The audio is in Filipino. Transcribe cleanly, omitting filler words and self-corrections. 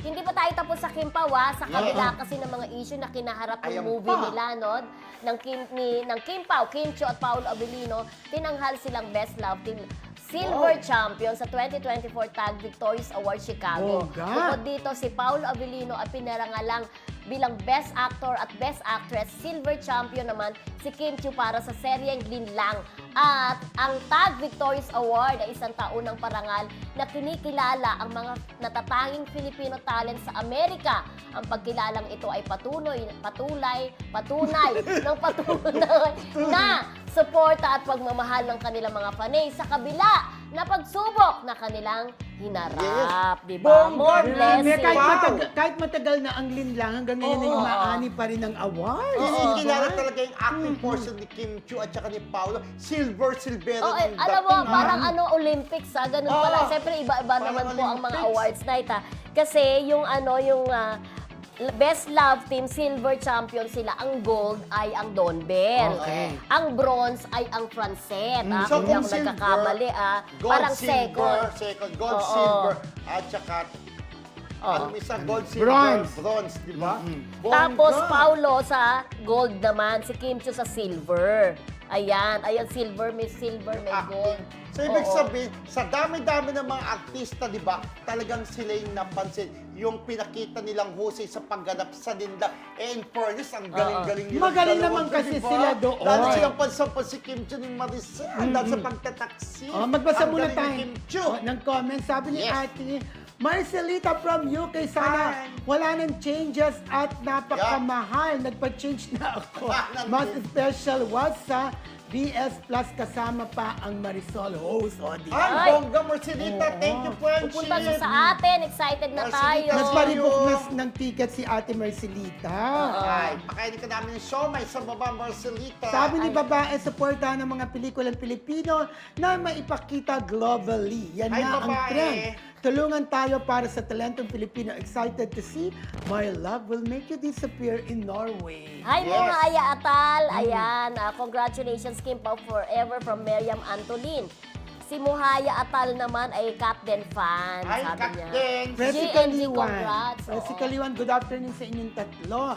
hindi pa tayo tapos sa Kim Pao, sa kabila kasi ng mga issue na kinaharap ng movie nila, no? Ng Kim Pao, Kim Chiu at Paolo Abilino, tinanghal silang Best Love Team Silver Champion sa 2024 Tag Victorious Award Chicago. Bukod dito, si Paolo Abilino ay pinarangalang bilang Best Actor at Best Actress. Silver Champion naman si Kim Chiu para sa seryeng Linlang. At ang Tag Victorious Award ay isang taunang parangal na kinikilala ang mga natatanging Filipino talent sa Amerika. Ang pagkilalang ito ay patunay na suporta at pagmamahal ng kanilang mga panay sa kabila na pagsubok na kanilang hinarap. Yes. Diba? More blessing. Kahit matagal na ang Linlang, hanggang ngayon ay umaani pa rin ng award. Kinikilala talaga yung acting portion ni Kim Chiu at saka ni Paolo. Silvero yung alam mo, parang Olympics ganun pala. Siyempre, iba-iba naman po ang mga awards night Kasi yung Best Love Team, Silver Champion sila. Ang gold ay ang Don Bell. Okay. Ang bronze ay ang Francet. So, Kung ako nagkakamali, parang second. Gold, silver, at saka ano isa, gold, silver, bronze, di ba? Tapos, Paulo sa gold naman, si Kim Chiu sa silver. Ayan, silver, may gold. So, ibig sabihin, sa dami-dami ng mga artista, di ba, talagang sila yung napansin, yung pinakita nilang husay sa pagganap sa Linlang. In fairness, ang galing-galing nila. Magaling naman kasi sila doon. Lalo silang pansampan si Kim Chiu ni Maricel, dahil sa pagtataksi. Magbasa muna Ang galing tayo ni Kim Chiu. ng comment. Sabi ni Ate, Marcelita from UK, sana wala nang changes at napakamahal. Nagpa-change na ako. Mas special was sa BS Plus kasama pa ang Marisol host. Ay, bongga Marcelita, thank you, friendship. Pupunta siya sa atin, excited na tayo. Nagparibok ng ticket si Ate Marcelita. Ay, pakainin ka namin ng siomay sa baba, Marcelita. Sabi ni babae, supportahan ng mga pelikulang Pilipino na maipakita globally. Yan na ang trend. Tulungan tayo para sa talentong Pilipino. Excited to see My Love Will Make You Disappear in Norway. Hi mga Aya Atal. Ayan, congratulations Kim Pao forever from Miriam Antolin. Si Muhaya Atal naman ay Captain fan, Ay, sabi niya. Captain. GNG, congrats. Presi Kaliwan, good afternoon sa inyong tatlo.